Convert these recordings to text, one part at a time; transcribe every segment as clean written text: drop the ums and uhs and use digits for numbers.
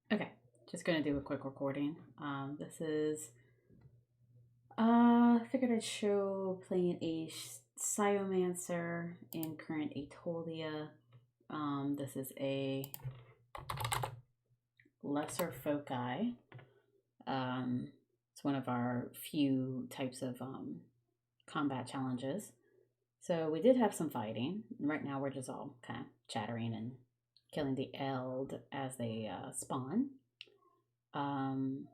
Okay, just gonna do a quick recording. This is figured I'd show playing a Sciomancer in current Aetolia. This is a lesser foci. It's one of our few types of combat challenges. So we did have some fighting. Right now we're just all kind of chattering and killing the Eld as they spawn. Um,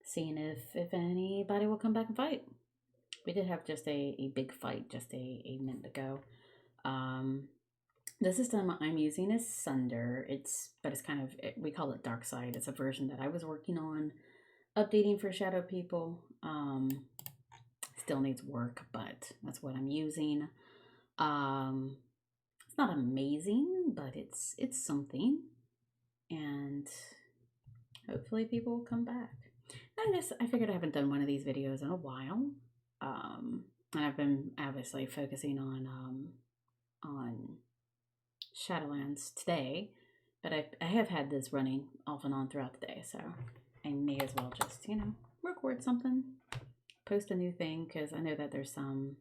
Seeing if anybody will come back and fight. We did have just a big fight just a minute ago. Um, the system I'm using is Sunder. It's kind of we call it Dark Side. It's a version that I was working on updating for Shadow people. Still needs work, but that's what I'm using. Um, it's not amazing, but it's something, and hopefully people will come back. I figured I haven't done one of these videos in a while. And I've been obviously focusing on Shadowlands today, but I have had this running off and on throughout the day, so I may as well just record something, post a new thing, because I know that there's some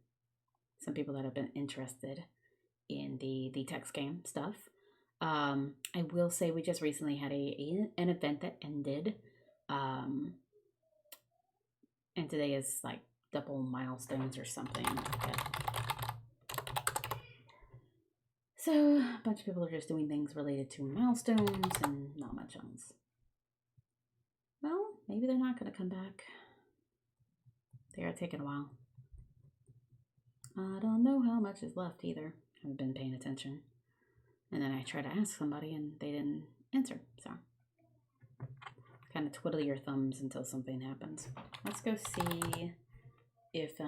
people that have been interested in the text game stuff. I will say we just recently had an event that ended. And today is like double milestones or something like that. So a bunch of people are just doing things related to milestones and not much else. Well, maybe they're not going to come back. They are taking a while. I don't know how much is left either. I haven't been paying attention. And then I try to ask somebody and they didn't answer. So kind of twiddle your thumbs until something happens. Let's go see if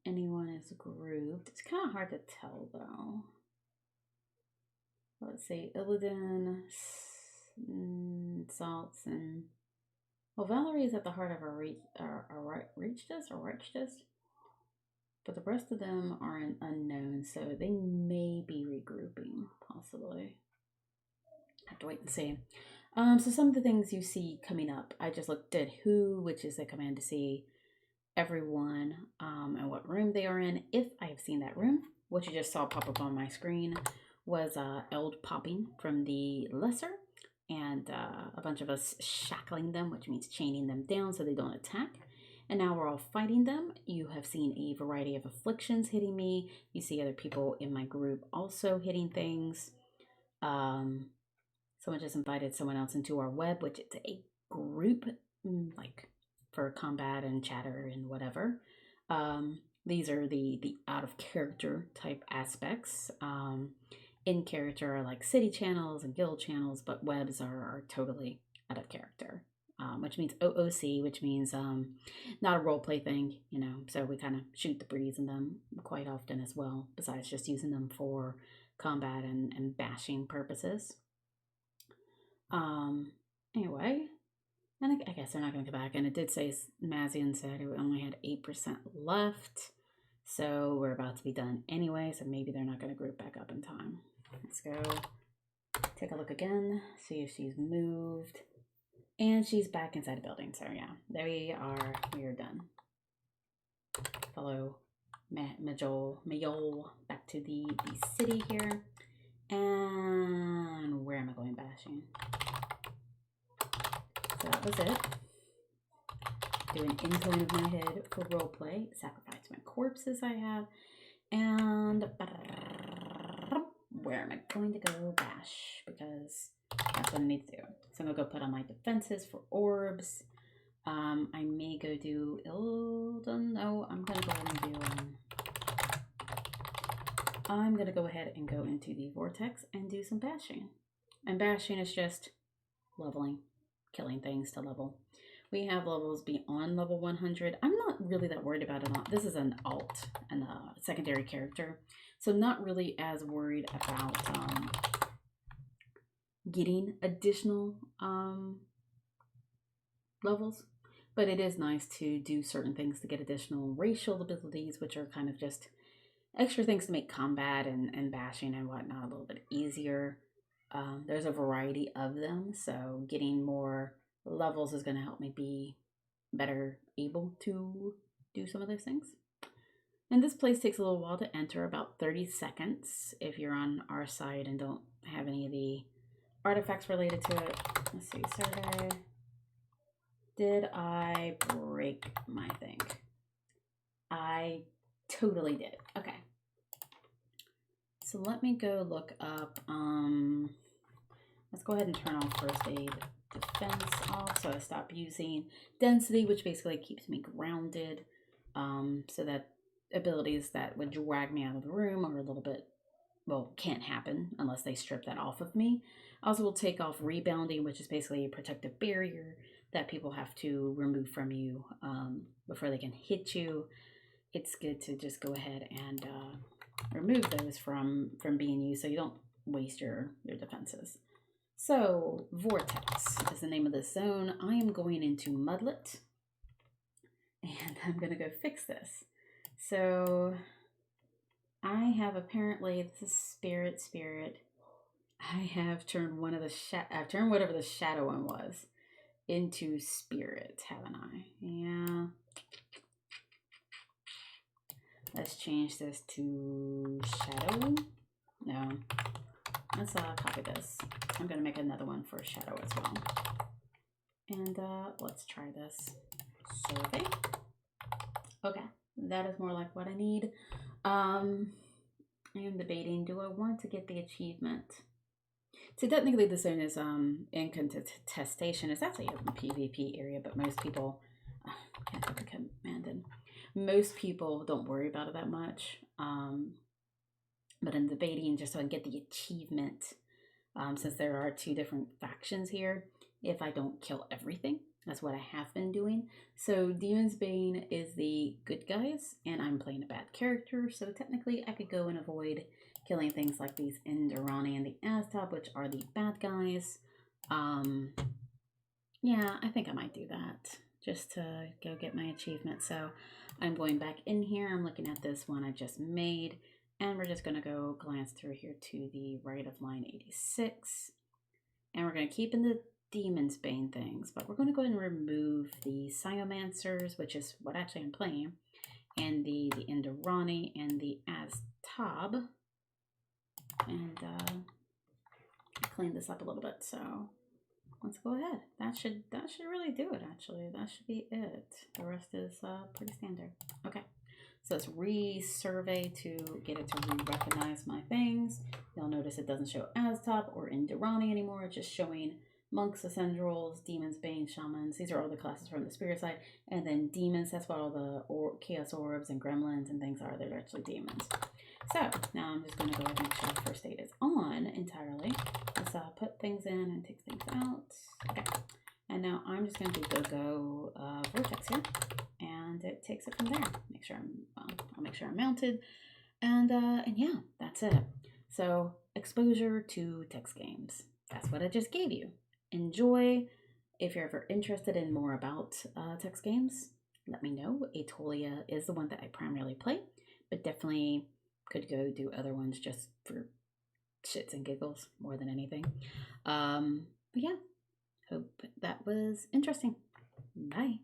anyone is grouped. It's kind of hard to tell though. Let's see, Illidan, Salts, and Valerie is at the heart of our Reachdus, but the rest of them are an unknown, so they may be regrouping, possibly. Have to wait and see. So some of the things you see coming up, I just looked at who, which is a command to see everyone and what room they are in. If I have seen that room, what you just saw pop up on my screen was Eld popping from the lesser, and a bunch of us shackling them, which means chaining them down so they don't attack. And now we're all fighting them. You have seen a variety of afflictions hitting me. You see other people in my group also hitting things. Someone just invited someone else into our web, which is a group like for combat and chatter and whatever. These are the out of character type aspects. In character are like city channels and guild channels, but webs are totally out of character. Which means OOC, which means not a role play thing, So we kind of shoot the breeze in them quite often as well, besides just using them for combat and bashing purposes. Anyway, and I guess they're not going to come back. And it did say, Mazian said it only had 8% left. So we're about to be done anyway. So maybe they're not going to group back up in time. Let's go take a look again, see if she's moved. And she's back inside the building. So yeah, there we are. We are done. Follow Majol back to the city here. And where am I going bashing? So that was it. Do an incline of my head for roleplay. Sacrifice my corpses I have. And where am I going to go bash? Because that's what I need to do. So I'm going to go put on my defenses for orbs. I may go do Illidan. No, I'm going to go ahead and do... I'm going to go ahead and go into the vortex and do some bashing. And bashing is just leveling, killing things to level. We have levels beyond level 100. I'm not really that worried about it. This is an alt and a secondary character. So not really as worried about getting additional levels. But it is nice to do certain things to get additional racial abilities, which are kind of just extra things to make combat and bashing and whatnot a little bit easier. There's a variety of them, so getting more levels is going to help me be better able to do some of those things. And this place takes a little while to enter, about 30 seconds if you're on our side and don't have any of the artifacts related to it. Let's see, survey. Did I break my thing? I totally did. Okay. So let me go look up, let's go ahead and turn off first aid defense off, so I stop using density, which basically keeps me grounded, so that abilities that would drag me out of the room are a little bit, well, can't happen unless they strip that off of me. I also will take off rebounding, which is basically a protective barrier that people have to remove from you before they can hit you. It's good to just go ahead and remove those from being used so you don't waste your defenses. So, Vortex is the name of this zone. I am going into Mudlet, and I'm going to go fix this. So, I have apparently, this is Spirit. I have turned one of the, I've turned whatever the shadow one was into Spirit, haven't I? Yeah. Let's change this to Shadow. No. Let's copy this. I'm going to make another one for Shadow as well. And let's try this. Survey. Okay, that is more like what I need. I am debating, do I want to get the achievement? So technically the zone is in contestation. It's actually a PvP area, but most people, can't put the command in. Most people don't worry about it that much. But I'm debating just so I can get the achievement, since there are two different factions here, if I don't kill everything. That's what I have been doing. So Demon's Bane is the good guys, and I'm playing a bad character, so technically I could go and avoid killing things like these Indorani and the Aztab, which are the bad guys. Yeah, I think I might do that, just to go get my achievement. So I'm going back in here, I'm looking at this one I just made, and we're just going to go glance through here to the right of line 86. And we're going to keep in the Demon's Bane things, but we're going to go ahead and remove the Sciomancers, which is what actually I'm playing, and the Indorani and the Aztab. And clean this up a little bit. So let's go ahead. That should really do it, actually. That should be it. The rest is pretty standard. Okay. So let's re-survey to get it to re-recognize my things. You'll notice it doesn't show Aztop or Indorani anymore. It's just showing Monks, Ascendrals, Demons, Bane, Shamans. These are all the classes from the Spirit side. And then Demons, that's what all the Chaos Orbs and Gremlins and things are. They're actually Demons. So now I'm just going to go ahead and make sure the first aid is on entirely. Let's put things in and take things out. Okay. And now I'm just going to do go Vortex here. And it takes it from there. Make sure I'll make sure I'm mounted, and yeah, that's it. So exposure to text games. That's what I just gave you. Enjoy. If you're ever interested in more about text games, let me know. Aetolia is the one that I primarily play, but definitely could go do other ones just for shits and giggles more than anything. But yeah, hope that was interesting. Bye.